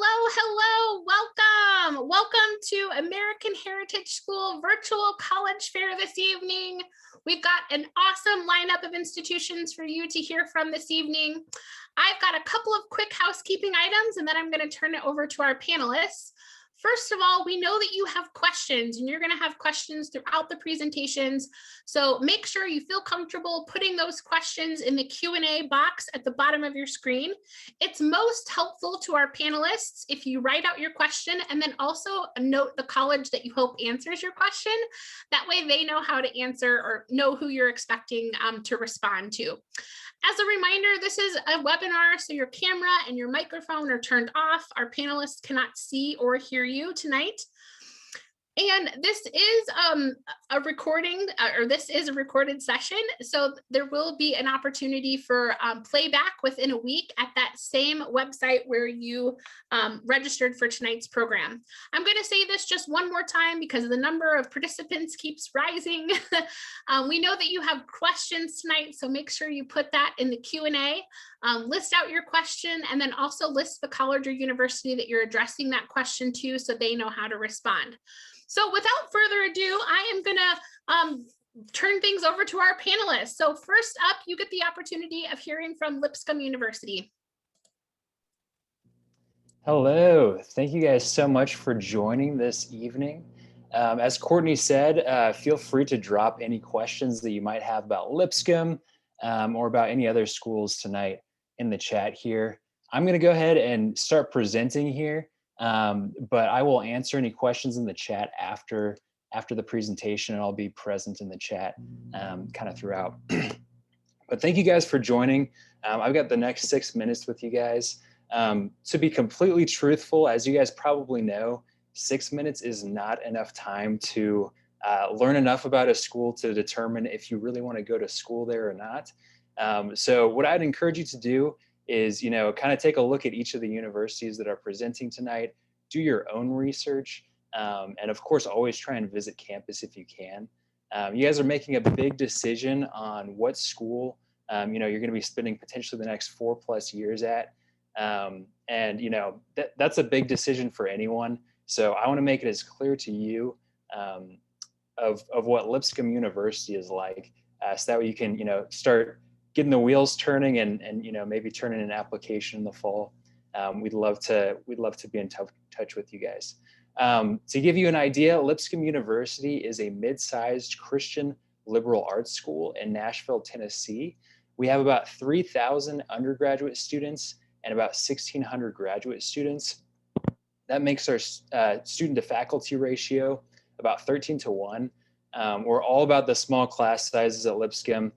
Hello, welcome. Welcome to American Heritage School Virtual College Fair this evening. We've got an awesome lineup of institutions for you to hear from this evening. I've got a couple of quick housekeeping items, and then I'm going to turn it over to our panelists. First of all, we know that you have questions, and you're going to have questions throughout the presentations. So make sure you feel comfortable putting those questions in the Q&A box at the bottom of your screen. It's most helpful to our panelists if you write out your question and then also note the college that you hope answers your question. That way they know how to answer or know who you're expecting to respond to. As a reminder, this is a webinar, so your camera and your microphone are turned off. Our panelists cannot see or hear you tonight. And this is a recording, or this is a recorded session. So there will be an opportunity for playback within a week at that same website where you registered for tonight's program. I'm going to say this just one more time because the number of participants keeps rising. We know that you have questions tonight, so make sure you put that in the Q&A. List out your question and then also list the college or university that you're addressing that question to so they know how to respond. So without further ado, I am gonna turn things over to our panelists. So first up, you get the opportunity of hearing from Lipscomb University. Hello, thank you guys so much for joining this evening. As Courtney said, feel free to drop any questions that you might have about Lipscomb or about any other schools tonight in the chat here. I'm gonna go ahead and start presenting here. But I will answer any questions in the chat after the presentation, and I'll be present in the chat kind of throughout. But thank you guys for joining. I've got the next 6 minutes with you guys. To be completely truthful, as you guys probably know, 6 minutes is not enough time to learn enough about a school to determine if you really want to go to school there or not. So what I'd encourage you to do is, kind of take a look at each of the universities that are presenting tonight, do your own research, and of course, always try and visit campus if you can. You guys are making a big decision on what school, you're going to be spending potentially the next 4+ years at. And, that's a big decision for anyone. So I want to make it as clear to you of what Lipscomb University is like, so that way you can, start getting the wheels turning and maybe turning an application in the fall. We'd love to be in touch with you guys. To give you an idea, Lipscomb University is a mid-sized Christian liberal arts school in Nashville, Tennessee. We have about 3,000 undergraduate students and about 1,600 graduate students. That makes our student to faculty ratio about 13:1. We're all about the small class sizes at Lipscomb.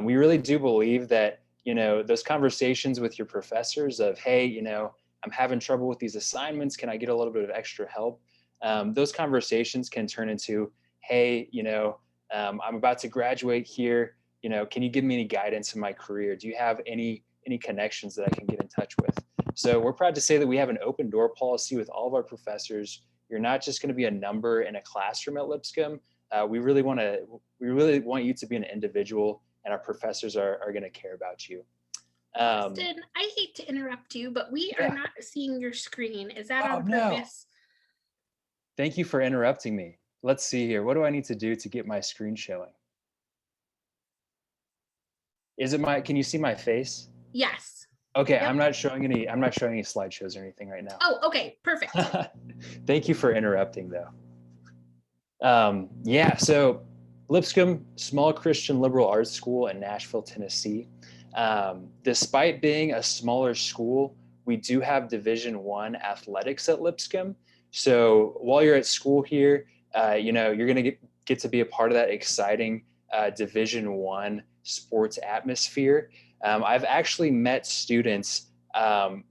We really do believe that, those conversations with your professors of, hey, I'm having trouble with these assignments. Can I get a little bit of extra help? Those conversations can turn into, hey, I'm about to graduate here. Can you give me any guidance in my career? Do you have any connections that I can get in touch with? So we're proud to say that we have an open door policy with all of our professors. You're not just going to be a number in a classroom at Lipscomb. We really want you to be an individual, and our professors are going to care about you. Austin, I hate to interrupt you, but we are not seeing your screen. Is that on purpose? No. Thank you for interrupting me. Let's see here. What do I need to do to get my screen showing? Can you see my face? Yes. Okay, yep. I'm not showing any slideshows or anything right now. Oh, okay, perfect. Thank you for interrupting though. So Lipscomb, small Christian liberal arts school in Nashville, Tennessee. Despite being a smaller school, we do have Division I athletics at Lipscomb. So while you're at school here, you're going to get to be a part of that exciting Division I sports atmosphere. I've actually met students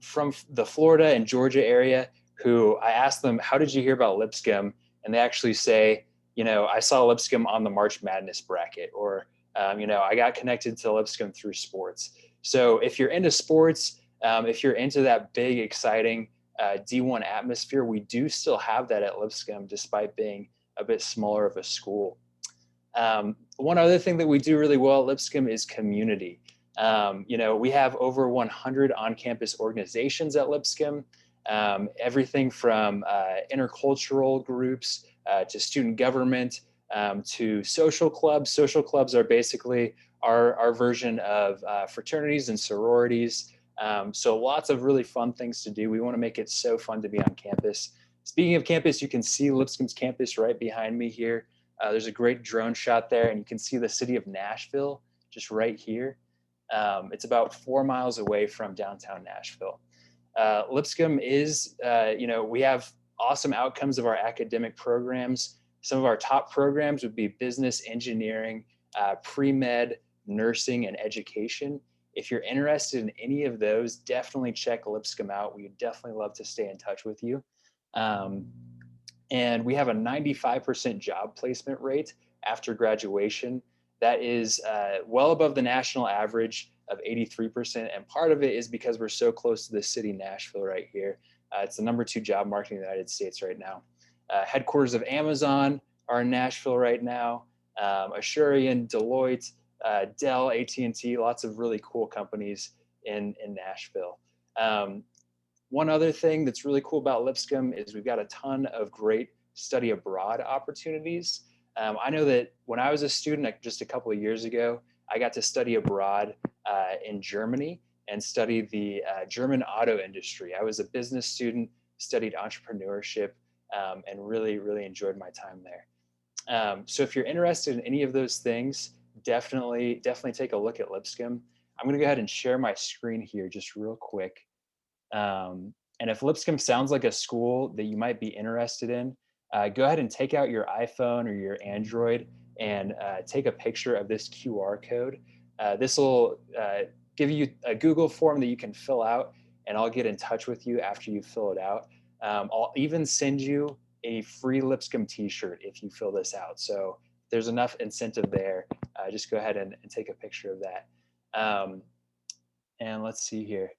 from the Florida and Georgia area who I asked them, how did you hear about Lipscomb? And they actually say, I saw Lipscomb on the March Madness bracket, or, I got connected to Lipscomb through sports. So if you're into sports, if you're into that big, exciting D1 atmosphere, we do still have that at Lipscomb, despite being a bit smaller of a school. One other thing that we do really well at Lipscomb is community. We have over 100 on-campus organizations at Lipscomb. everything from intercultural groups to student government to social clubs. Social clubs are basically our version of fraternities and sororities. So lots of really fun things to do. We want to make it so fun to be on campus. Speaking of campus, you can see Lipscomb's campus right behind me here. There's a great drone shot there, and you can see the city of Nashville just right here. It's about 4 miles away from downtown Nashville. Lipscomb is, we have awesome outcomes of our academic programs. Some of our top programs would be business, engineering, pre-med, nursing, and education. If you're interested in any of those, definitely check Lipscomb out. We would definitely love to stay in touch with you. And we have a 95% job placement rate after graduation. That is well above the national average of 83%. And part of it is because we're so close to the city, Nashville, right here. It's the #2 job market in the United States right now. Headquarters of Amazon are in Nashville right now. Asurion, Deloitte, Dell, AT&T, lots of really cool companies in Nashville. One other thing that's really cool about Lipscomb is we've got a ton of great study abroad opportunities. I know that when I was a student just a couple of years ago, I got to study abroad in Germany and study the German auto industry. I was a business student, studied entrepreneurship, and really, really enjoyed my time there. So if you're interested in any of those things, definitely take a look at Lipscomb. I'm going to go ahead and share my screen here just real quick. And if Lipscomb sounds like a school that you might be interested in, go ahead and take out your iPhone or your Android and take a picture of this QR code. This will give you a Google form that you can fill out, and I'll get in touch with you after you fill it out. I'll even send you a free Lipscomb t-shirt if you fill this out. So there's enough incentive there. Just go ahead and take a picture of that. And let's see here.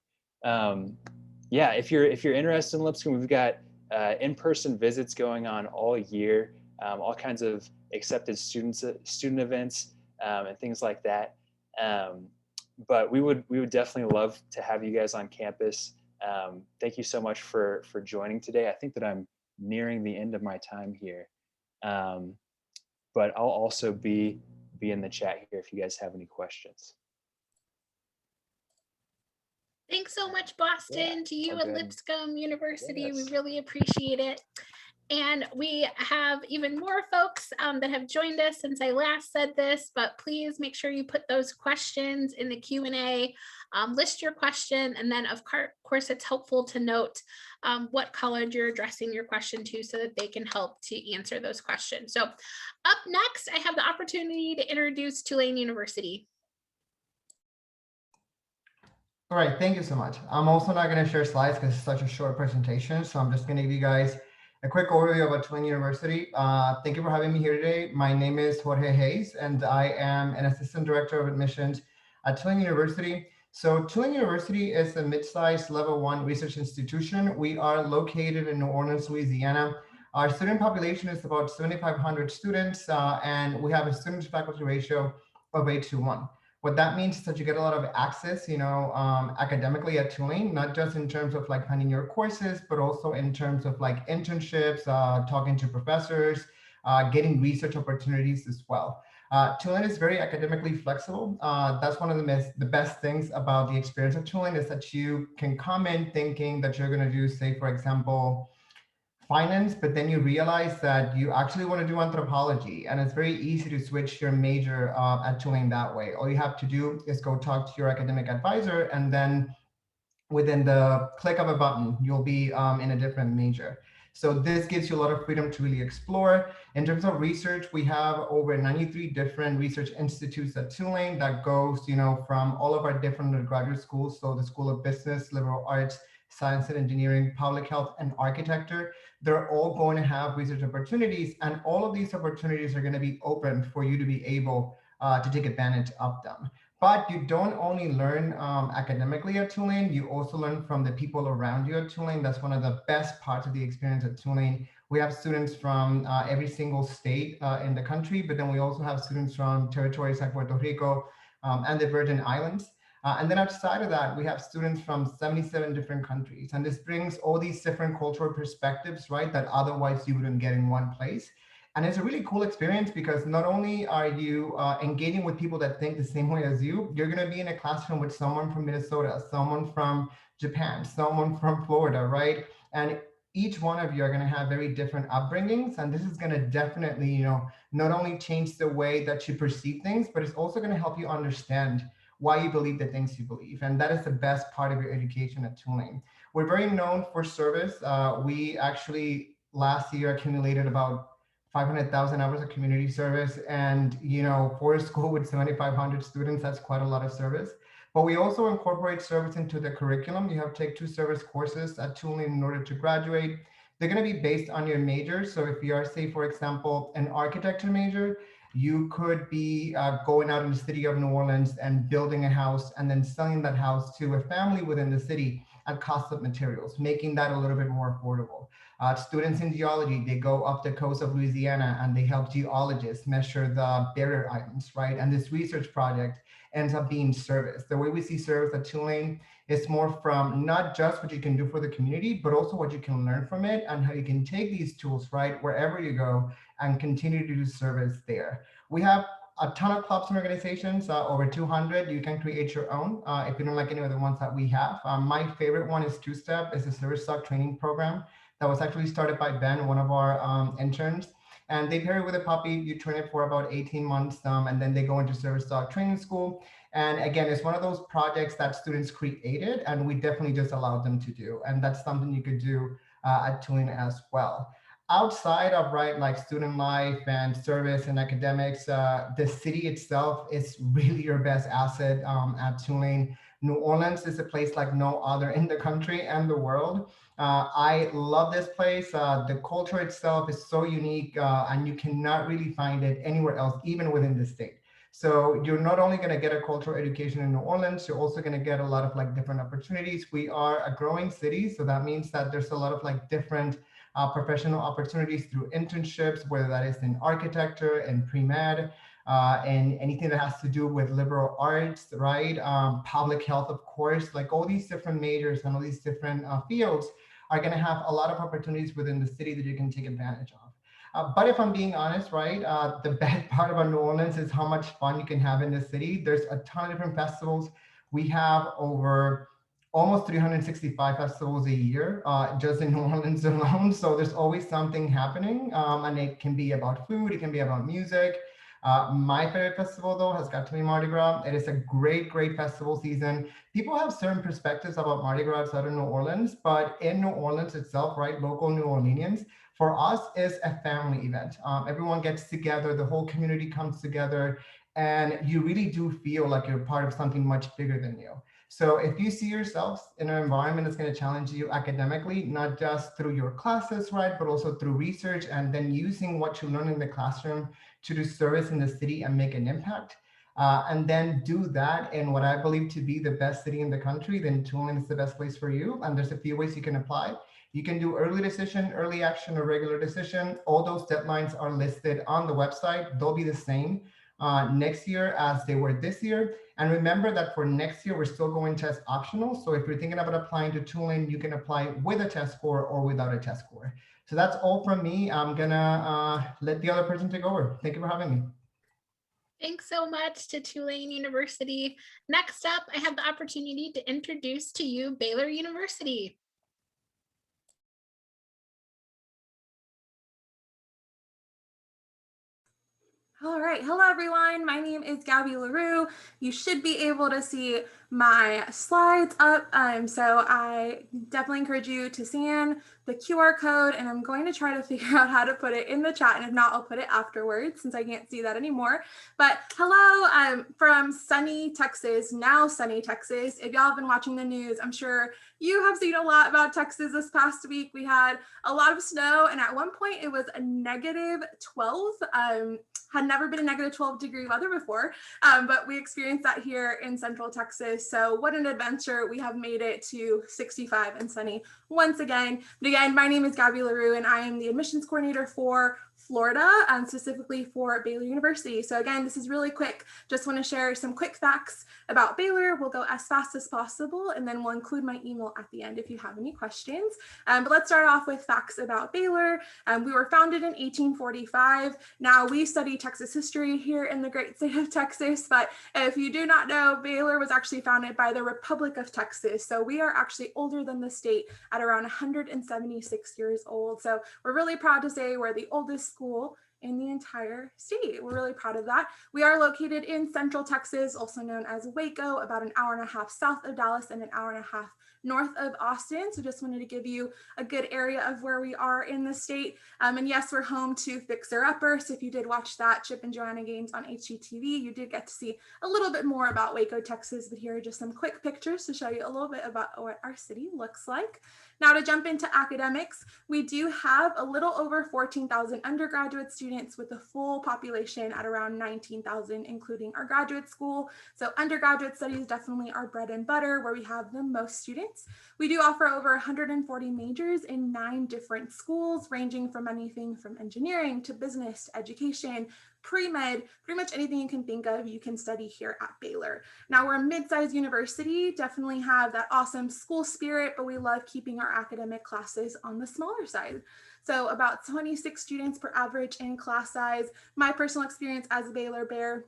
Yeah, if you're interested in Lipscomb, we've got in-person visits going on all year, all kinds of accepted student events and things like that. But we would definitely love to have you guys on campus. Thank you so much for joining today. I think that I'm nearing the end of my time here, but I'll also be in the chat here if you guys have any questions. Thanks so much, Boston, to you at Lipscomb University. Yes. We really appreciate it. And we have even more folks that have joined us since I last said this, but please make sure you put those questions in the Q&A, list your question, and then of course it's helpful to note what college you're addressing your question to so that they can help to answer those questions. So up next, I have the opportunity to introduce Tulane University. All right, thank you so much. I'm also not going to share slides because it's such a short presentation. So I'm just going to give you guys a quick overview about Tulane University. Thank you for having me here today. My name is Jorge Hayes, and I am an assistant director of admissions at Tulane University. So Tulane University is a mid-sized level 1 research institution. We are located in New Orleans, Louisiana. Our student population is about 7,500 students, and we have a student-to-faculty ratio of 8:1. What that means is that you get a lot of access, academically at Tulane, not just in terms of like finding your courses, but also in terms of like internships, talking to professors, getting research opportunities as well. Tulane is very academically flexible. That's one of the best things about the experience of Tulane is that you can come in thinking that you're going to do, say, for example, finance, but then you realize that you actually want to do anthropology, and it's very easy to switch your major at Tulane that way. All you have to do is go talk to your academic advisor, and then within the click of a button, you'll be in a different major. So this gives you a lot of freedom to really explore. In terms of research, we have over 93 different research institutes at Tulane that goes, from all of our different undergraduate schools. So the School of Business, Liberal Arts, Science and Engineering, Public Health, and Architecture. They're all going to have research opportunities, and all of these opportunities are going to be open for you to be able to take advantage of them. But you don't only learn academically at Tulane, you also learn from the people around you at Tulane. That's one of the best parts of the experience at Tulane. We have students from every single state in the country, but then we also have students from territories like Puerto Rico and the Virgin Islands. And then outside of that, we have students from 77 different countries. And this brings all these different cultural perspectives, right, that otherwise you wouldn't get in one place. And it's a really cool experience because not only are you engaging with people that think the same way as you, you're going to be in a classroom with someone from Minnesota, someone from Japan, someone from Florida, right? And each one of you are going to have very different upbringings. And this is going to definitely, not only change the way that you perceive things, but it's also going to help you understand why you believe the things you believe. And that is the best part of your education at Tulane. We're very known for service. We actually last year accumulated about 500,000 hours of community service. And, for a school with 7,500 students, that's quite a lot of service. But we also incorporate service into the curriculum. You have to take 2 service courses at Tulane in order to graduate. They're going to be based on your major. So if you are, say, for example, an architecture major, you could be going out in the city of New Orleans and building a house and then selling that house to a family within the city at cost of materials, making that a little bit more affordable. Students in geology, they go up the coast of Louisiana and they help geologists measure the barrier islands, right? And this research project ends up being service. The way we see service at Tulane is more from not just what you can do for the community, but also what you can learn from it and how you can take these tools, right, wherever you go and continue to do service there. We have a ton of clubs and organizations, over 200. You can create your own if you don't like any of the ones that we have. My favorite one is Two Step. It's a service dog training program that was actually started by Ben, one of our interns. And they pair it with a puppy. You train it for about 18 months, and then they go into service dog training school. And again, it's one of those projects that students created, and we definitely just allowed them to do. And that's something you could do at Tulane as well. Outside of like student life and service and academics, the city itself is really your best asset at Tulane. New Orleans is a place like no other in the country and the world. I love this place. The culture itself is so unique and you cannot really find it anywhere else, even within the state. So you're not only going to get a cultural education in New Orleans, you're also going to get a lot of like different opportunities. We are a growing city, so that means that there's a lot of like different professional opportunities through internships, whether that is in architecture and pre-med, and anything that has to do with liberal arts, right? Public health, of course, like all these different majors and all these different fields are going to have a lot of opportunities within the city that you can take advantage of. But if I'm being honest, right, the bad part about New Orleans is how much fun you can have in the city. There's a ton of different festivals. We have over almost 365 festivals a year just in New Orleans alone. So there's always something happening, and it can be about food, it can be about music. My favorite festival, though, has got to be Mardi Gras. It is a great, great festival season. People have certain perspectives about Mardi Gras outside of New Orleans, but in New Orleans itself, right, local New Orleanians, for us, is a family event. Everyone gets together, the whole community comes together, and you really do feel like you're part of something much bigger than you. So if you see yourselves in an environment that's going to challenge you academically, not just through your classes, right, but also through research and then using what you learn in the classroom to do service in the city and make an impact, and then do that in what I believe to be the best city in the country, then Tulane is the best place for you. And there's a few ways you can apply. You can do early decision, early action, or regular decision. All those deadlines are listed on the website. They'll be the same next year as they were this year. And remember that for next year, we're still going test optional. So if you're thinking about applying to Tulane, you can apply with a test score or without a test score. So that's all from me. I'm gonna let the other person take over. Thank you for having me. Thanks so much to Tulane University. Next up, I have the opportunity to introduce to you Baylor University. All right. Hello, everyone. My name is Gabby LaRue. You should be able to see my slides up. So I definitely encourage you to scan the QR code, and I'm going to try to figure out how to put it in the chat. And if not, I'll put it afterwards since I can't see that anymore. But hello, I'm from sunny Texas, now sunny Texas. If y'all have been watching the news, I'm sure you have seen a lot about Texas this past week. We had a lot of snow, and at one point it was a -12. Had never been a -12-degree weather before, but we experienced that here in Central Texas. So what an adventure. We have made it to 65 and sunny once again. But again, my name is Gabby LaRue, and I am the admissions coordinator for Florida, specifically for Baylor University. So again, this is really quick. Just want to share some quick facts about Baylor. We'll go as fast as possible, and then we'll include my email at the end if you have any questions. But let's start off with facts about Baylor. We were founded in 1845. Now, we study Texas history here in the great state of Texas, but if you do not know, Baylor was actually founded by the Republic of Texas. So we are actually older than the state at around 176 years old. So we're really proud to say we're the oldest school in the entire state. We're really proud of that. We are located in Central Texas, also known as Waco, about an hour and a half south of Dallas and an hour and a half north of Austin. So just wanted to give you a good area of where we are in the state. And yes, we're home to Fixer Upper. So if you did watch that Chip and Joanna games on HGTV, you did get to see a little bit more about Waco, Texas, but here are just some quick pictures to show you a little bit about what our city looks like. Now, to jump into academics, we do have a little over 14,000 undergraduate students with a full population at around 19,000, including our graduate school. So undergraduate studies definitely our bread and butter, where we have the most students. We do offer over 140 majors in 9 different schools, ranging from anything from engineering to business to education, pre-med, pretty much anything you can think of, you can study here at Baylor. Now, we're a mid-sized university, definitely have that awesome school spirit, but we love keeping our academic classes on the smaller side. So about 26 students per average in class size. My personal experience as a Baylor Bear,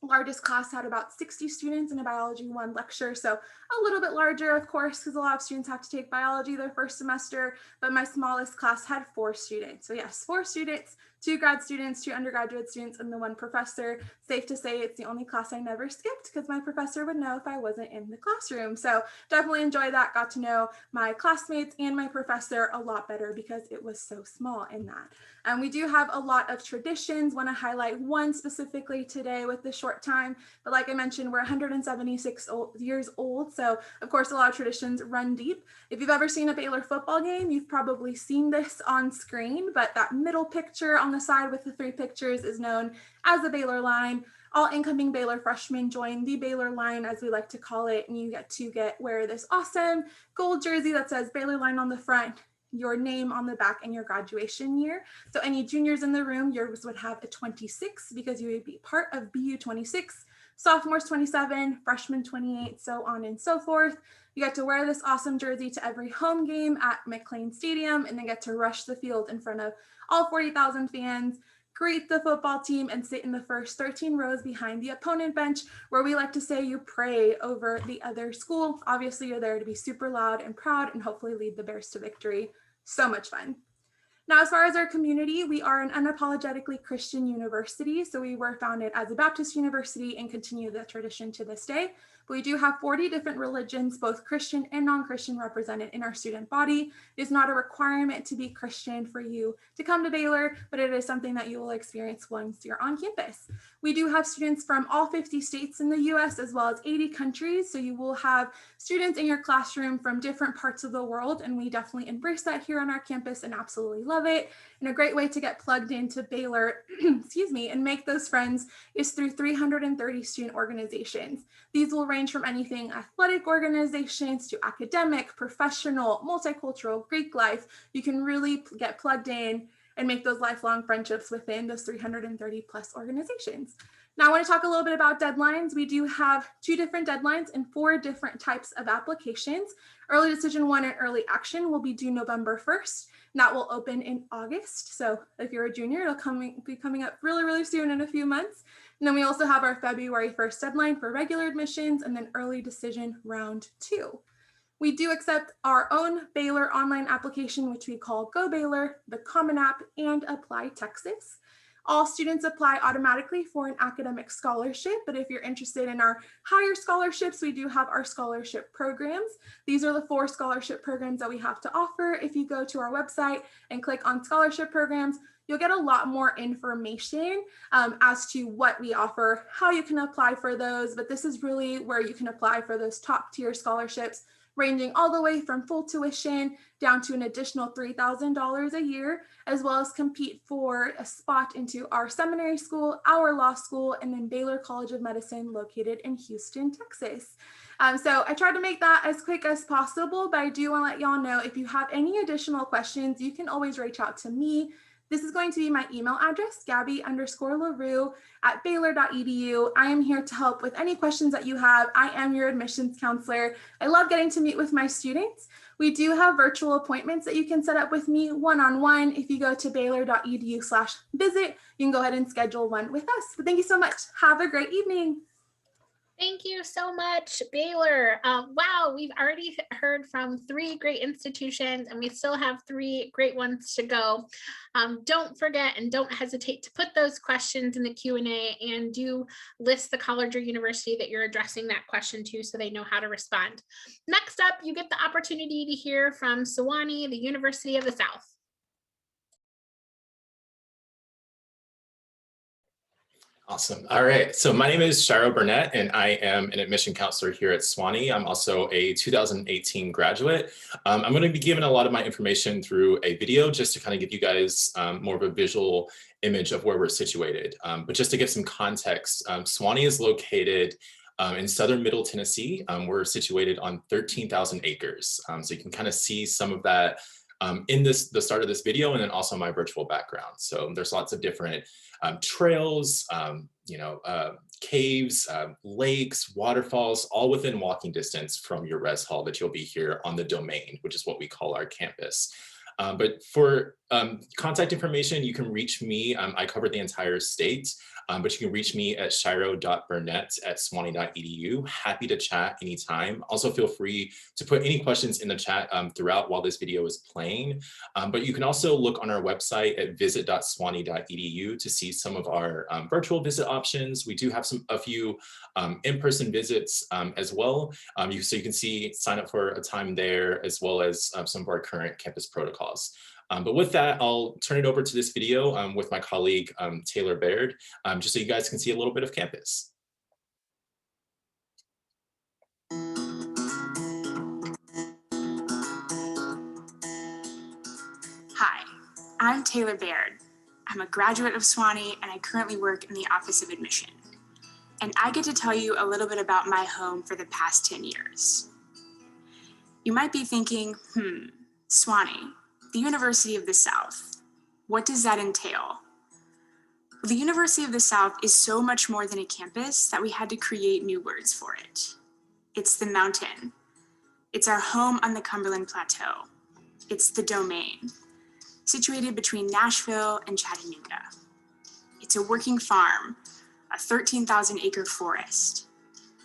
largest class had about 60 students in a biology 1 lecture. So a little bit larger, of course, because a lot of students have to take biology their first semester, but my smallest class had 4 students. So yes, 4 students, 2 grad students, 2 undergraduate students, and the 1 professor. Safe to say it's the only class I never skipped because my professor would know if I wasn't in the classroom. So definitely enjoyed that. Got to know my classmates and my professor a lot better because it was so small in that. And we do have a lot of traditions. Want to highlight one specifically today with the short time, but like I mentioned, we're 176 years old. So of course, a lot of traditions run deep. If you've ever seen a Baylor football game, you've probably seen this on screen, but that middle picture on the side with the 3 pictures is known as the Baylor line. All incoming Baylor freshmen join the Baylor line, as we like to call it, and you get to wear this awesome gold jersey that says Baylor line on the front, your name on the back, and your graduation year. So any juniors in the room, yours would have a 26 because you would be part of BU 26, sophomores 27, freshmen 28, so on and so forth. You get to wear this awesome jersey to every home game at McLean Stadium and then get to rush the field in front of all 40,000 fans, greet the football team, and sit in the first 13 rows behind the opponent bench, where we like to say you pray over the other school. Obviously, you're there to be super loud and proud and hopefully lead the Bears to victory. So much fun. Now, as far as our community, we are an unapologetically Christian university. So we were founded as a Baptist university and continue the tradition to this day. But we do have 40 different religions, both Christian and non-Christian, represented in our student body. It is not a requirement to be Christian for you to come to Baylor, but it is something that you will experience once you're on campus. We do have students from all 50 states in the US, as well as 80 countries. So you will have students in your classroom from different parts of the world, and we definitely embrace that here on our campus and absolutely love it. And a great way to get plugged into Baylor, excuse me, and make those friends is through 330 student organizations. These will range from anything athletic organizations to academic, professional, multicultural, Greek life. You can really get plugged in and make those lifelong friendships within those 330 plus organizations. Now, I want to talk a little bit about deadlines. We do have 2 different deadlines and 4 different types of applications. Early Decision 1 and Early Action will be due November 1st. And that will open in August. So if you're a junior, it'll be coming up really, really soon in a few months. And then we also have our February 1st deadline for regular admissions and then Early Decision Round 2. We do accept our own Baylor online application, which we call Go Baylor, the Common App, and Apply Texas. All students apply automatically for an academic scholarship, but if you're interested in our higher scholarships, we do have our scholarship programs. These are the 4 scholarship programs that we have to offer. If you go to our website and click on scholarship programs, you'll get a lot more information as to what we offer, how you can apply for those, but this is really where you can apply for those top tier scholarships, ranging all the way from full tuition down to an additional $3,000 a year, as well as compete for a spot into our seminary school, our law school, and then Baylor College of Medicine located in Houston, Texas. So I tried to make that as quick as possible, but I do want to let y'all know if you have any additional questions, you can always reach out to me, This is going to be my email address, gabby_larue@baylor.edu. I am here to help with any questions that you have. I am your admissions counselor. I love getting to meet with my students. We do have virtual appointments that you can set up with me one-on-one. If you go to baylor.edu/visit, you can go ahead and schedule one with us. But thank you so much. Have a great evening. Thank you so much, Baylor. Wow, we've already heard from 3 great institutions, and we still have 3 great ones to go. Don't forget and don't hesitate to put those questions in the Q&A, and do list the college or university that you're addressing that question to so they know how to respond. Next up, you get the opportunity to hear from Sewanee, the University of the South. Awesome. All right. So my name is Shiro Burnett, and I am an admission counselor here at Sewanee. I'm also a 2018 graduate. I'm going to be giving a lot of my information through a video just to kind of give you guys more of a visual image of where we're situated. But just to give some context, Sewanee is located in southern Middle Tennessee. We're situated on 13,000 acres. So you can kind of see some of that in the start of this video, and then also my virtual background. So there's lots of different trails, caves, lakes, waterfalls, all within walking distance from your res hall that you'll be here on the domain, which is what we call our campus. But for contact information, you can reach me. I cover the entire state, but you can reach me at shiro.burnett@sewanee.edu. Happy to chat anytime. Also feel free to put any questions in the chat throughout while this video is playing. But you can also look on our website at visit.sewanee.edu to see some of our virtual visit options. We do have a few in-person visits as well. So you can sign up for a time there, as well as some of our current campus protocols. But with that, I'll turn it over to this video with my colleague, Taylor Baird, just so you guys can see a little bit of campus. Hi, I'm Taylor Baird. I'm a graduate of Sewanee, and I currently work in the Office of Admission. And I get to tell you a little bit about my home for the past 10 years. You might be thinking, Sewanee, the University of the South. What does that entail? Well, the University of the South is so much more than a campus that we had to create new words for it. It's the mountain. It's our home on the Cumberland Plateau. It's the domain, situated between Nashville and Chattanooga. It's a working farm, a 13,000 acre forest,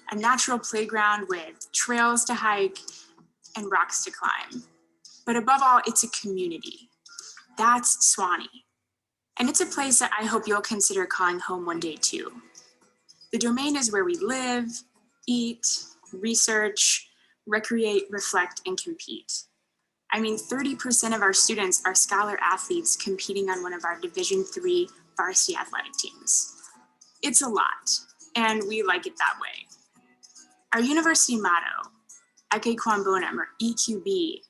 a natural playground with trails to hike and rocks to climb. But above all, it's a community. That's Sewanee. And it's a place that I hope you'll consider calling home one day too. The domain is where we live, eat, research, recreate, reflect, and compete. I mean, 30% of our students are scholar athletes competing on one of our Division III varsity athletic teams. It's a lot, and we like it that way. Our university motto, Ecce Quam Bonum, or EQB,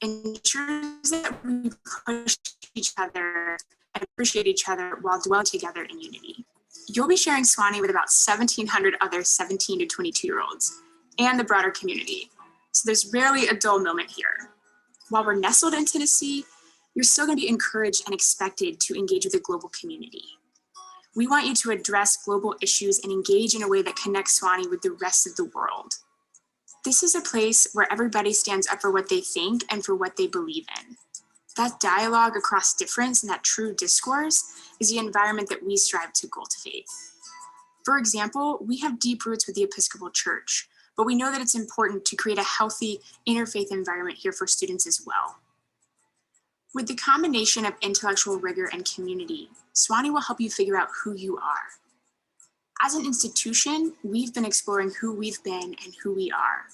ensures that we push each other and appreciate each other while dwelling together in unity. You'll be sharing Sewanee with about 1,700 other 17 to 22-year-olds and the broader community, so there's rarely a dull moment here. While we're nestled in Tennessee, you're still going to be encouraged and expected to engage with the global community. We want you to address global issues and engage in a way that connects Sewanee with the rest of the world. This is a place where everybody stands up for what they think and for what they believe in. That dialogue across difference and that true discourse is the environment that we strive to cultivate. For example, we have deep roots with the Episcopal Church, but we know that it's important to create a healthy interfaith environment here for students as well. With the combination of intellectual rigor and community, Sewanee will help you figure out who you are. As an institution, we've been exploring who we've been and who we are.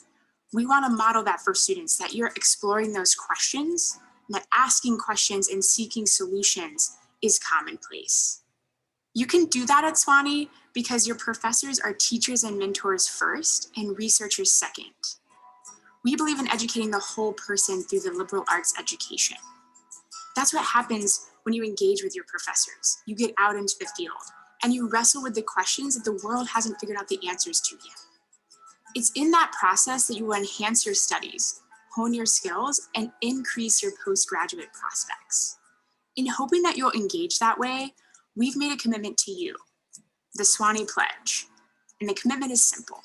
We want to model that for students, that you're exploring those questions, and that asking questions and seeking solutions is commonplace. You can do that at Sewanee because your professors are teachers and mentors first and researchers second. We believe in educating the whole person through the liberal arts education. That's what happens when you engage with your professors. You get out into the field and you wrestle with the questions that the world hasn't figured out the answers to yet. It's in that process that you will enhance your studies, hone your skills, and increase your postgraduate prospects. In hoping that you'll engage that way, we've made a commitment to you, the Sewanee Pledge. And the commitment is simple.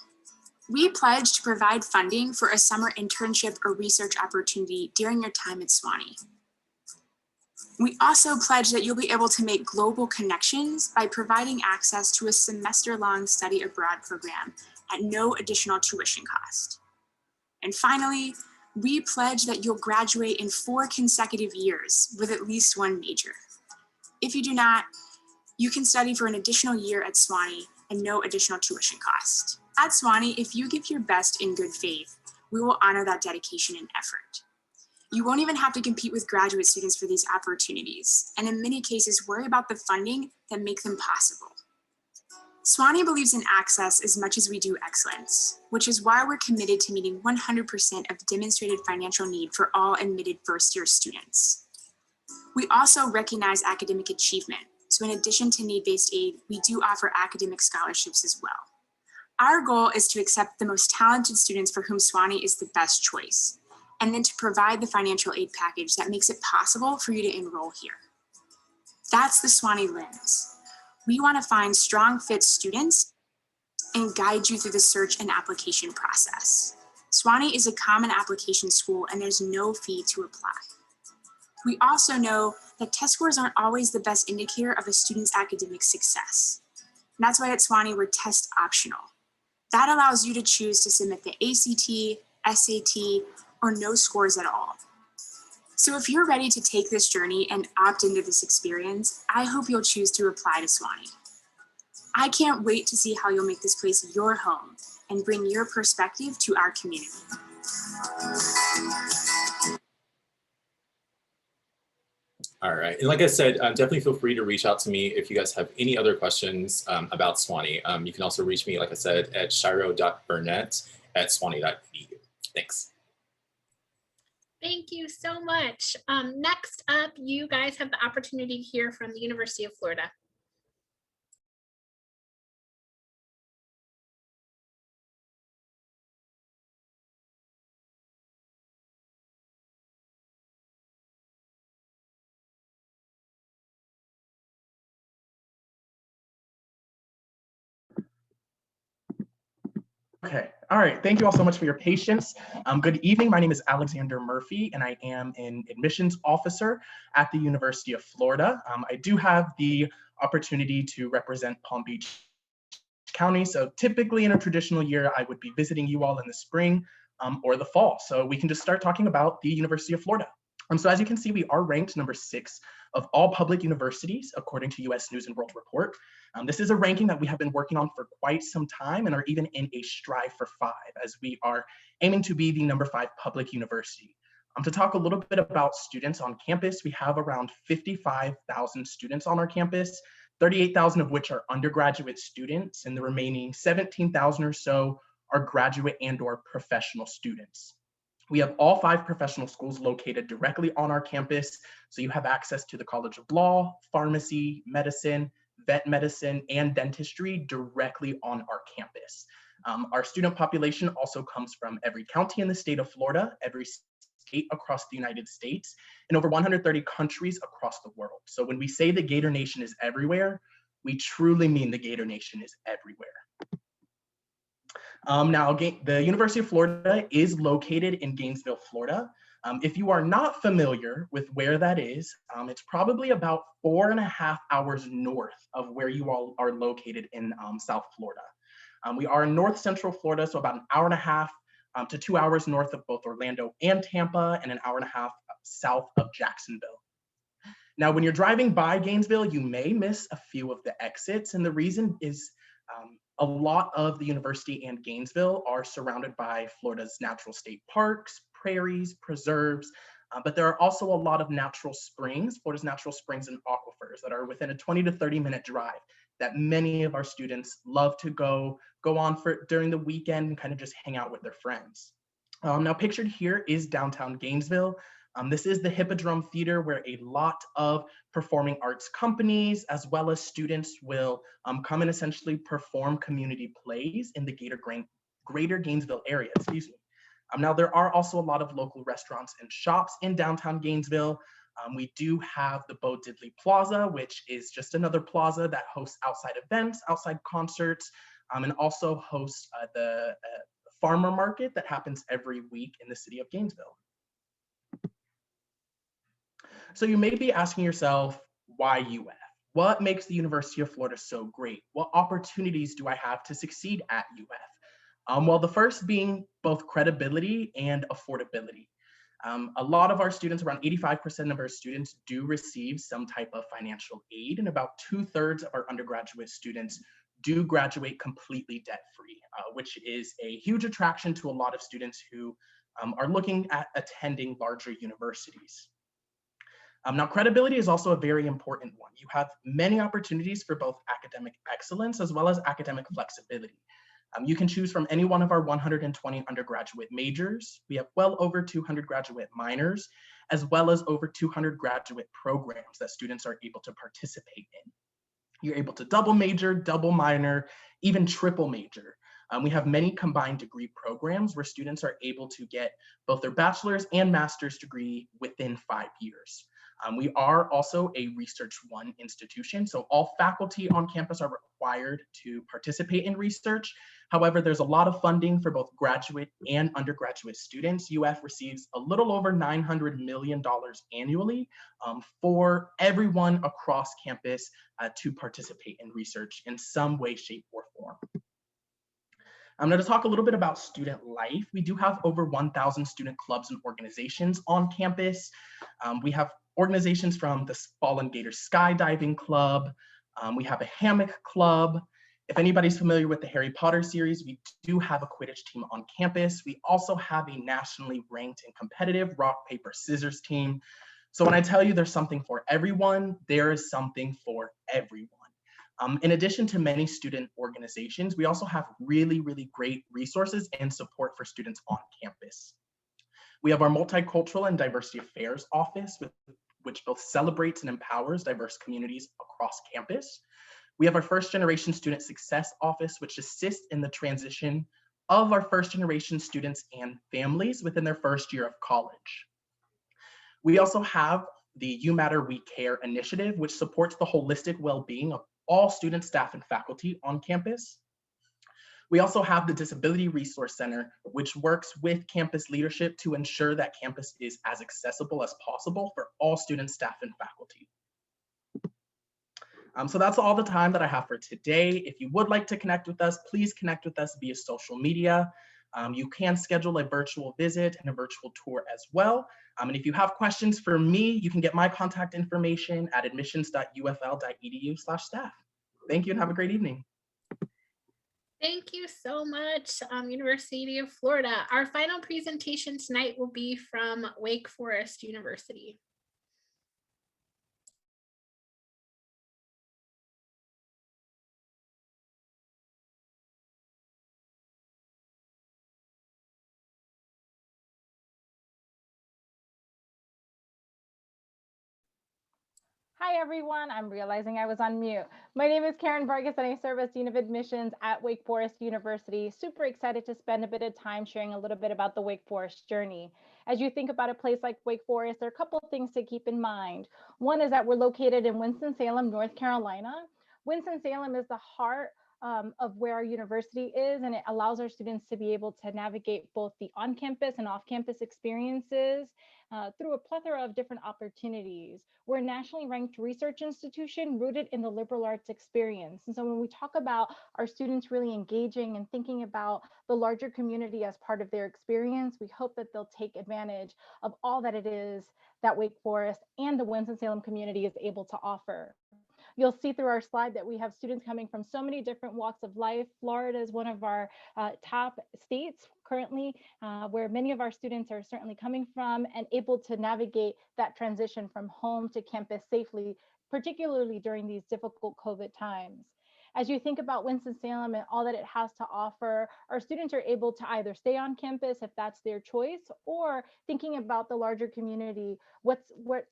We pledge to provide funding for a summer internship or research opportunity during your time at Sewanee. We also pledge that you'll be able to make global connections by providing access to a semester-long study abroad program at no additional tuition cost. And finally, we pledge that you'll graduate in 4 consecutive years with at least one major. If you do not, you can study for an additional year at Sewanee and no additional tuition cost. At Sewanee, if you give your best in good faith, we will honor that dedication and effort. You won't even have to compete with graduate students for these opportunities, and in many cases, worry about the funding that make them possible. Sewanee believes in access as much as we do excellence, which is why we're committed to meeting 100% of demonstrated financial need for all admitted first-year students. We also recognize academic achievement, so in addition to need-based aid, we do offer academic scholarships as well. Our goal is to accept the most talented students for whom Sewanee is the best choice, and then to provide the financial aid package that makes it possible for you to enroll here. That's the Sewanee lens. We want to find strong fit students and guide you through the search and application process. Sewanee is a common application school and there's no fee to apply. We also know that test scores aren't always the best indicator of a student's academic success. And that's why at Sewanee we're test optional. That allows you to choose to submit the ACT, SAT, or no scores at all. So if you're ready to take this journey and opt into this experience, I hope you'll choose to apply to Sewanee. I can't wait to see how you'll make this place your home and bring your perspective to our community. All right, and like I said, definitely feel free to reach out to me if you guys have any other questions about Sewanee. You can also reach me, like I said, at shiro.burnett@sewanee.edu. Thanks. Thank you so much. Next up, you guys have the opportunity to hear from the University of Florida. Okay, all right. Thank you all so much for your patience. Good evening. My name is Alexander Murphy, and I am an admissions officer at the University of Florida. I do have the opportunity to represent Palm Beach County. So typically in a traditional year, I would be visiting you all in the spring or the fall. So we can just start talking about the University of Florida. So as you can see, we are ranked number 6 of all public universities, according to US News and World Report. This is a ranking that we have been working on for quite some time and are even in a strive for 5, as we are aiming to be the number 5 public university. To talk a little bit about students on campus, we have around 55,000 students on our campus, 38,000 of which are undergraduate students, and the remaining 17,000 or so are graduate and/or professional students. We have all 5 professional schools located directly on our campus, so you have access to the College of Law, Pharmacy, Medicine, Vet Medicine, and Dentistry directly on our campus. Our student population also comes from every county in the state of Florida, every state across the United States, and over 130 countries across the world. So when we say the Gator Nation is everywhere, we truly mean the Gator Nation is everywhere. Now, the University of Florida is located in Gainesville, Florida. If you are not familiar with where that is, it's probably about 4.5 hours north of where you all are located in South Florida. We are in North Central Florida, so about 1.5 to 2 hours north of both Orlando and Tampa, and 1.5 hours south of Jacksonville. Now, when you're driving by Gainesville, you may miss a few of the exits, and the reason is a lot of the university and Gainesville are surrounded by Florida's natural state parks, prairies, preserves, but there are also a lot of natural springs, Florida's natural springs and aquifers that are within a 20 to 30-minute drive that many of our students love to go on for during the weekend and kind of just hang out with their friends. Now pictured here is downtown Gainesville. This is the Hippodrome Theater, where a lot of performing arts companies as well as students will come and essentially perform community plays in the greater Gainesville area, excuse me. Now there are also a lot of local restaurants and shops in downtown Gainesville, We do have the Bo Diddley Plaza, which is just another plaza that hosts outside events, outside concerts, and also hosts the farmer market that happens every week in the city of Gainesville. So you may be asking yourself, why UF? What makes the University of Florida so great? What opportunities do I have to succeed at UF? Well, the first being both credibility and affordability. A lot of our students, around 85% of our students, do receive some type of financial aid, and about 2/3 of our undergraduate students do graduate completely debt-free, which is a huge attraction to a lot of students who are looking at attending larger universities. Now, credibility is also a very important one. You have many opportunities for both academic excellence as well as academic flexibility. You can choose from any one of our 120 undergraduate majors. We have well over 200 graduate minors, as well as over 200 graduate programs that students are able to participate in. You're able to double major, double minor, even triple major. We have many combined degree programs where students are able to get both their bachelor's and master's degree within 5 years. We are also a Research 1 institution, so all faculty on campus are required to participate in research. However, there's a lot of funding for both graduate and undergraduate students. UF receives a little over $900 million annually for everyone across campus to participate in research in some way, shape, or form. I'm going to talk a little bit about student life. We do have over 1,000 student clubs and organizations on campus. We have organizations from the Fallen Gator Skydiving Club. We have a hammock club. If anybody's familiar with the Harry Potter series, we do have a Quidditch team on campus. We also have a nationally ranked and competitive rock, paper, scissors team. So when I tell you there's something for everyone, there is something for everyone. In addition to many student organizations, we also have really, really great resources and support for students on campus. We have our Multicultural and Diversity Affairs Office, which both celebrates and empowers diverse communities across campus. We have our First Generation Student Success Office, which assists in the transition of our first generation students and families within their first year of college. We also have the You Matter, We Care initiative, which supports the holistic well-being of all students, staff, and faculty on campus. We also have the Disability Resource Center, which works with campus leadership to ensure that campus is as accessible as possible for all students, staff, and faculty. So that's all the time that I have for today. If you would like to connect with us, please connect with us via social media. You can schedule a virtual visit and a virtual tour as well. And if you have questions for me, you can get my contact information at admissions.ufl.edu/staff. Thank you and have a great evening. Thank you so much, University of Florida. Our final presentation tonight will be from Wake Forest University. Hi everyone, I'm realizing I was on mute. My name is Karen Vargas and I serve as Dean of Admissions at Wake Forest University. Super excited to spend a bit of time sharing a little bit about the Wake Forest journey. As you think about a place like Wake Forest, there are a couple of things to keep in mind. One is that we're located in Winston-Salem, North Carolina. Winston-Salem is the heart of where our university is, and it allows our students to be able to navigate both the on-campus and off-campus experiences through a plethora of different opportunities. We're a nationally ranked research institution rooted in the liberal arts experience. And so when we talk about our students really engaging and thinking about the larger community as part of their experience, we hope that they'll take advantage of all that it is that Wake Forest and the Winston-Salem community is able to offer. You'll see through our slide that we have students coming from so many different walks of life. Florida is one of our top states currently, where many of our students are certainly coming from and able to navigate that transition from home to campus safely, particularly during these difficult COVID times. As you think about Winston-Salem and all that it has to offer, our students are able to either stay on campus if that's their choice, or thinking about the larger community, what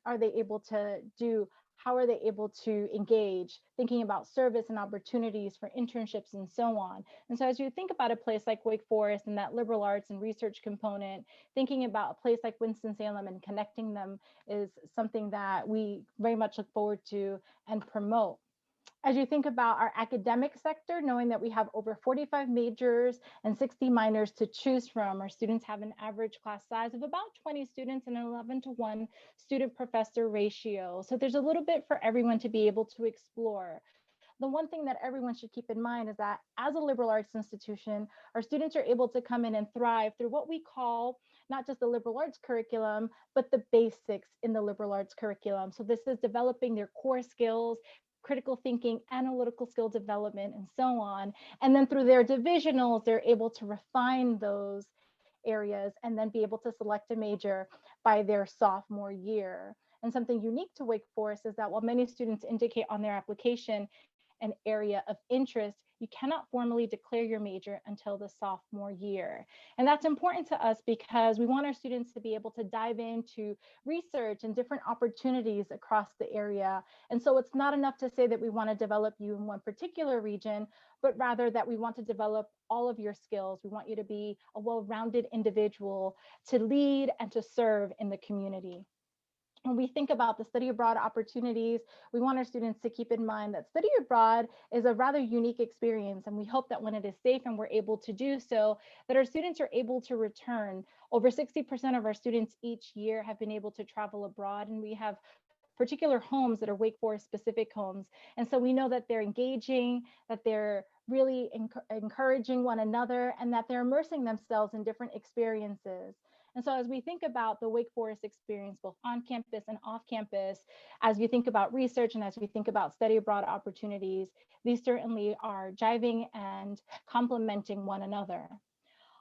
are they able to do How are they able to engage, thinking about service and opportunities for internships and so on. And so as you think about a place like Wake Forest and that liberal arts and research component, thinking about a place like Winston-Salem and connecting them is something that we very much look forward to and promote. As you think about our academic sector, knowing that we have over 45 majors and 60 minors to choose from, our students have an average class size of about 20 students and an 11-to-1 student-professor ratio. So there's a little bit for everyone to be able to explore. The one thing that everyone should keep in mind is that as a liberal arts institution, our students are able to come in and thrive through what we call not just the liberal arts curriculum, but the basics in the liberal arts curriculum. So this is developing their core skills, critical thinking, analytical skill development, and so on. And then through their divisionals, they're able to refine those areas and then be able to select a major by their sophomore year. And something unique to Wake Forest is that while many students indicate on their application an area of interest, you cannot formally declare your major until the sophomore year. And that's important to us because we want our students to be able to dive into research and different opportunities across the area. And so it's not enough to say that we want to develop you in one particular region, but rather that we want to develop all of your skills. We want you to be a well-rounded individual to lead and to serve in the community. When we think about the study abroad opportunities, we want our students to keep in mind that study abroad is a rather unique experience. And we hope that when it is safe and we're able to do so, that our students are able to return. Over 60% of our students each year have been able to travel abroad, and we have particular homes that are Wake Forest specific homes. And so we know that they're engaging, that they're really encouraging one another, and that they're immersing themselves in different experiences. And so as we think about the Wake Forest experience, both on campus and off campus, as we think about research and as we think about study abroad opportunities, these certainly are jiving and complementing one another.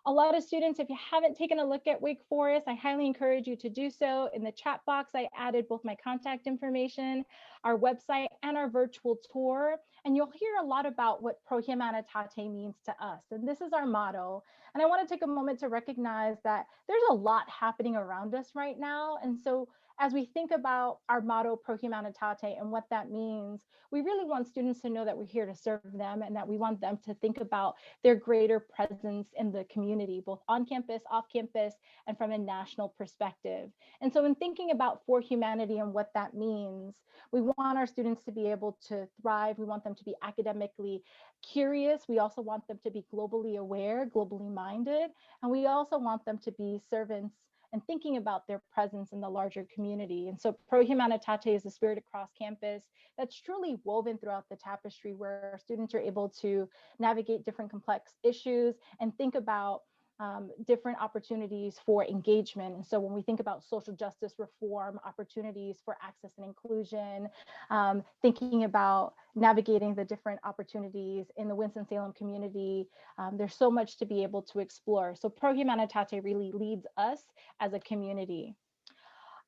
A lot of students, if you haven't taken a look at Wake Forest, I highly encourage you to do so. In the chat box, I added both my contact information, our website, and our virtual tour. And you'll hear a lot about what Pro Humanitate means to us. And this is our motto. And I want to take a moment to recognize that there's a lot happening around us right now. And so as we think about our motto, Pro Humanitate, and what that means, we really want students to know that we're here to serve them and that we want them to think about their greater presence in the community, both on campus, off campus, and from a national perspective. And so in thinking about for humanity and what that means, we want our students to be able to thrive. We want them to be academically curious. We also want them to be globally aware, globally minded, and we also want them to be servants and thinking about their presence in the larger community. And so Pro Humanitate is the spirit across campus that's truly woven throughout the tapestry, where our students are able to navigate different complex issues and think about different opportunities for engagement. And so when we think about social justice reform, opportunities for access and inclusion, thinking about navigating the different opportunities in the Winston-Salem community, there's so much to be able to explore. So Pro Humanitate really leads us as a community.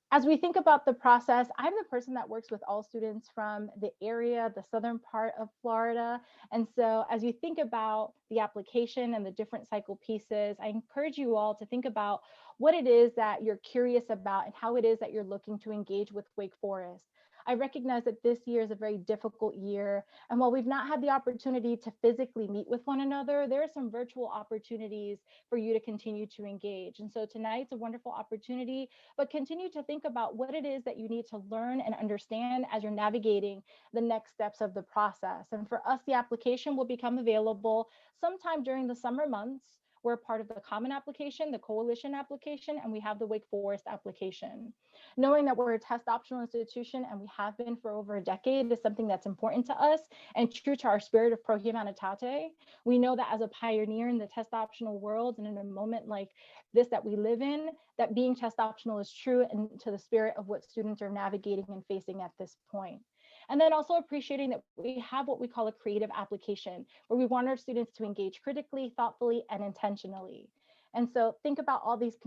As we think about the process, I'm the person that works with all students from the area, the southern part of Florida. And so as you think about the application and the different cycle pieces, I encourage you all to think about what it is that you're curious about and how it is that you're looking to engage with Wake Forest. I recognize that this year is a very difficult year. And while we've not had the opportunity to physically meet with one another, there are some virtual opportunities for you to continue to engage. And so tonight's a wonderful opportunity, but continue to think about what it is that you need to learn and understand as you're navigating the next steps of the process. And for us, the application will become available sometime during the summer months. We're part of the Common application, the Coalition application, and we have the Wake Forest application. Knowing that we're a test optional institution and we have been for over a decade is something that's important to us and true to our spirit of Pro Humanitate. We know that as a pioneer in the test optional world and in a moment like this that we live in, that being test optional is true and to the spirit of what students are navigating and facing at this point. And then also appreciating that we have what we call a creative application, where we want our students to engage critically, thoughtfully, and intentionally. And so think about all these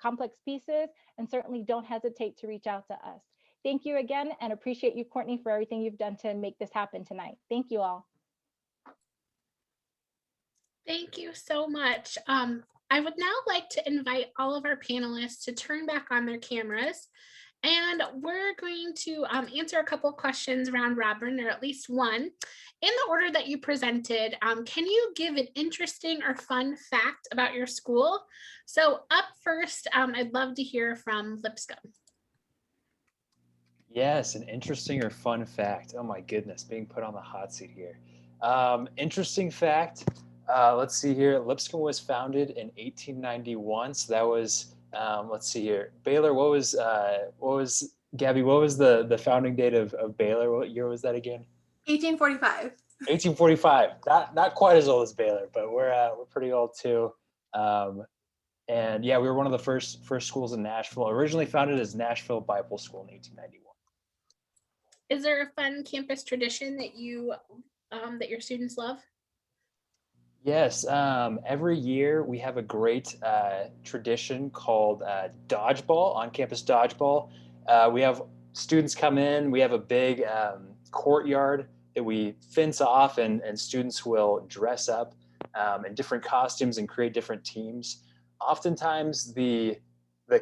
complex pieces, and certainly don't hesitate to reach out to us. Thank you again, and appreciate you, Courtney, for everything you've done to make this happen tonight. Thank you all. Thank you so much. I would now like to invite all of our panelists to turn back on their cameras And we're going to answer a couple questions round robin, or at least one. In the order that you presented, can you give an interesting or fun fact about your school? So up first, I'd love to hear from Lipscomb. Yes, an interesting or fun fact. Oh my goodness, being put on the hot seat here. Interesting fact. Let's see here. Lipscomb was founded in 1891. So that was, let's see here. Baylor, what was Gabby, what was the founding date of Baylor? What year was that again? 1845. 1845. Not quite as old as Baylor, but we're pretty old too. And yeah, we were one of the first schools in Nashville. Originally founded as Nashville Bible School in 1891. Is there a fun campus tradition that you that your students love? Yes, every year we have a great tradition called Dodgeball, on-campus Dodgeball. We have students come in, we have a big courtyard that we fence off, and students will dress up in different costumes and create different teams. Oftentimes the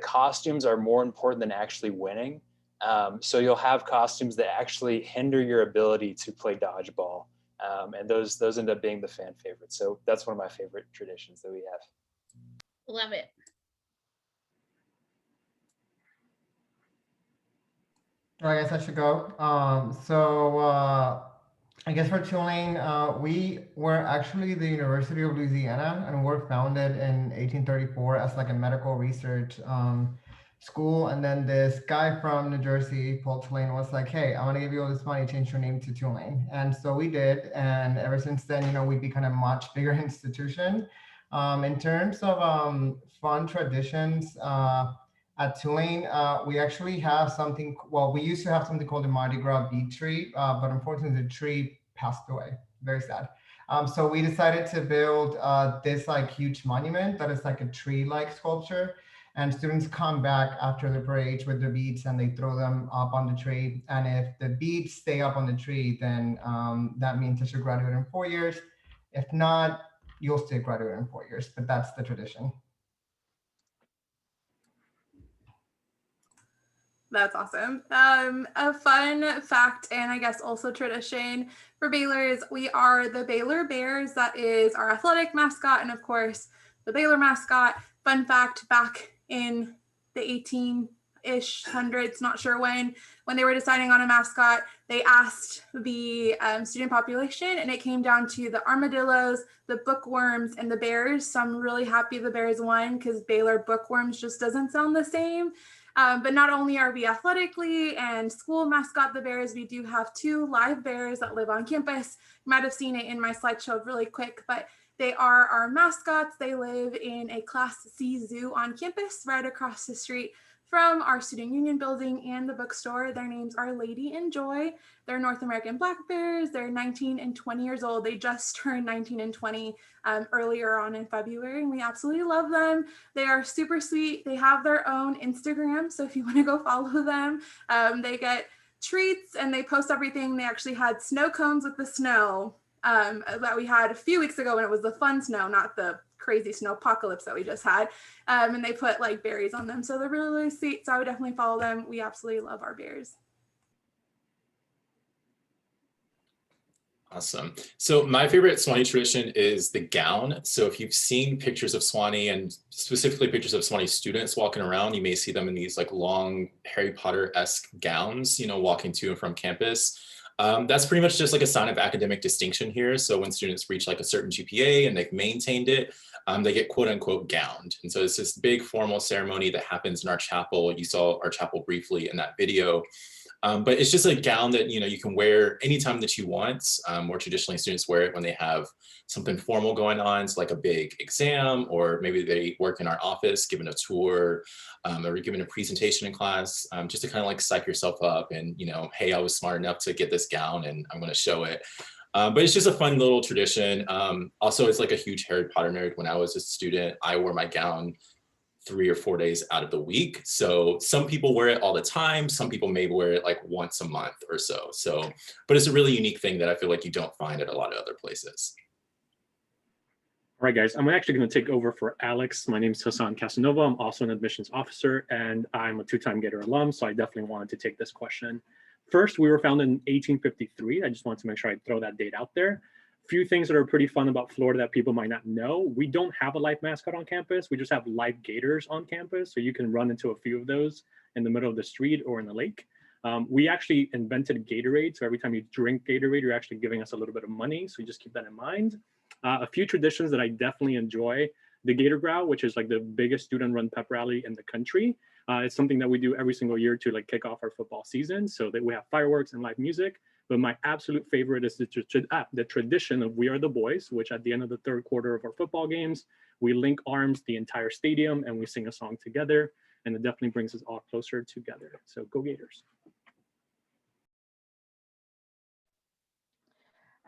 costumes are more important than actually winning. So you'll have costumes that actually hinder your ability to play dodgeball. And those end up being the fan favorites. So that's one of my favorite traditions that we have. Love it. I guess I should go. I guess for Tulane, we were actually the University of Louisiana, and we're founded in 1834 as like a medical research school. And then this guy from New Jersey, Paul Tulane, was like, hey, I want to give you all this money, change your name to Tulane. And so we did. And ever since then, you know, we've become a much bigger institution. In terms of fun traditions, at Tulane, we actually have something, well, we used to have something called the Mardi Gras bead tree, but unfortunately the tree passed away. Very sad. So we decided to build this like huge monument that is like a tree-like sculpture. And students come back after the parade with their beads and they throw them up on the tree. And if the beads stay up on the tree, then that means that you graduate in 4 years. If not, you'll still graduate in 4 years, but that's the tradition. That's awesome. A fun fact, and I guess also tradition for Baylor, is we are the Baylor Bears. That is our athletic mascot, and of course, the Baylor mascot. Fun fact, back in the 18-ish hundreds, not sure when they were deciding on a mascot, they asked the student population, and it came down to the armadillos, the bookworms, and the bears. So I'm really happy the bears won, because Baylor bookworms just doesn't sound the same. But not only are we athletically and school mascot the Bears, we do have 2 live bears that live on campus. You might have seen it in my slideshow really quick, but they are our mascots. They live in a Class C zoo on campus right across the street from our student union building and the bookstore. Their names are Lady and Joy. They're North American black bears. They're 19 and 20 years old. They just turned 19 and 20 earlier on in February, and we absolutely love them. They are super sweet. They have their own Instagram, so if you want to go follow them, they get treats and they post everything. They actually had snow cones with the snow that we had a few weeks ago, and it was the fun snow, not the crazy snow apocalypse that we just had. And they put like berries on them. So they're really, really sweet. So I would definitely follow them. We absolutely love our bears. Awesome. So my favorite Sewanee tradition is the gown. So if you've seen pictures of Sewanee, and specifically pictures of Sewanee students walking around, you may see them in these like long Harry Potter-esque gowns, you know, walking to and from campus. That's pretty much just like a sign of academic distinction here. So when students reach like a certain GPA and they've maintained it, they get quote unquote gowned. And so it's this big formal ceremony that happens in our chapel. You saw our chapel briefly in that video. But it's just a gown that, you know, you can wear anytime that you want. More traditionally, students wear it when they have something formal going on. It's like a big exam, or maybe they work in our office, giving a tour, or giving a presentation in class, just to kind of like psych yourself up and, you know, hey, I was smart enough to get this gown and I'm going to show it. But it's just a fun little tradition. Also, it's like a huge Harry Potter nerd. When I was a student, I wore my gown 3 or 4 days out of the week. So some people wear it all the time. Some people may wear it like once a month or so. But it's a really unique thing that I feel like you don't find at a lot of other places. All right, guys, I'm actually going to take over for Alex. My name is Hassan Casanova. I'm also an admissions officer, and I'm a two-time Gator alum, so I definitely wanted to take this question. First, we were founded in 1853. I just wanted to make sure I throw that date out there. A few things that are pretty fun about Florida that people might not know. We don't have a live mascot on campus. We just have live gators on campus, so you can run into a few of those in the middle of the street or in the lake. We actually invented Gatorade, so every time you drink Gatorade, you're actually giving us a little bit of money, so just keep that in mind. A few traditions that I definitely enjoy, the Gator Growl, which is like the biggest student-run pep rally in the country. It's something that we do every single year to like kick off our football season, so that we have fireworks and live music. But my absolute favorite is the tradition of We Are the Boys, which at the end of the third quarter of our football games, we link arms the entire stadium and we sing a song together, and it definitely brings us all closer together. So go Gators.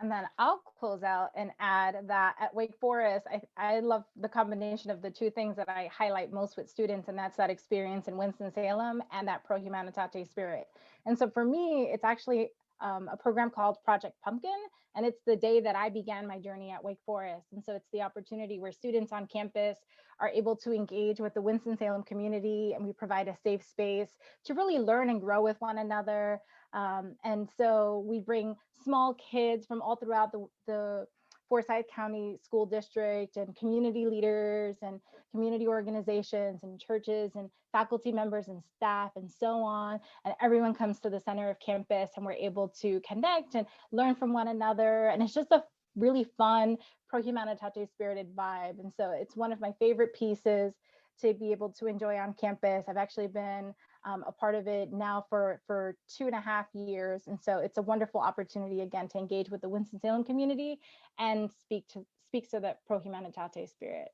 And then I'll close out and add that at Wake Forest, I love the combination of the two things that I highlight most with students, and that's that experience in Winston-Salem and that Pro Humanitate spirit. And so for me, it's actually a program called Project Pumpkin, and it's the day that I began my journey at Wake Forest. And so it's the opportunity where students on campus are able to engage with the Winston-Salem community, and we provide a safe space to really learn and grow with one another. And so we bring small kids from all throughout the Forsyth County School District, and community leaders and community organizations and churches and faculty members and staff and so on. And everyone comes to the center of campus, and we're able to connect and learn from one another. And it's just a really fun Pro Humanitate spirited vibe. And so it's one of my favorite pieces to be able to enjoy on campus. I've actually been a part of it now for 2.5 years. And so it's a wonderful opportunity again to engage with the Winston-Salem community and speak to that Pro Humanitate spirit.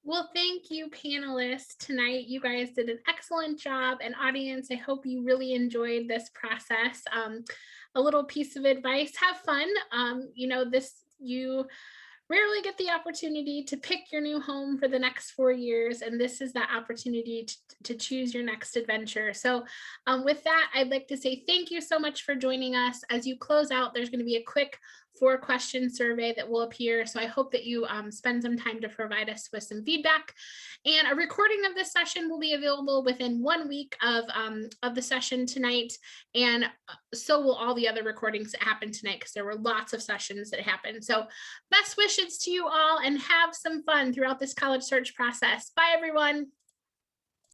Well, thank you, panelists, tonight. You guys did an excellent job. And audience, I hope you really enjoyed this process. A little piece of advice, have fun. You rarely get the opportunity to pick your new home for the next 4 years, and this is that opportunity to choose your next adventure. So with that, I'd like to say thank you so much for joining us. As you close out, there's going to be a quick 4-question survey that will appear. So I hope that you spend some time to provide us with some feedback. And a recording of this session will be available within 1 week of the session tonight. And so will all the other recordings that happened tonight, because there were lots of sessions that happened. So best wishes to you all, and have some fun throughout this college search process. Bye, everyone.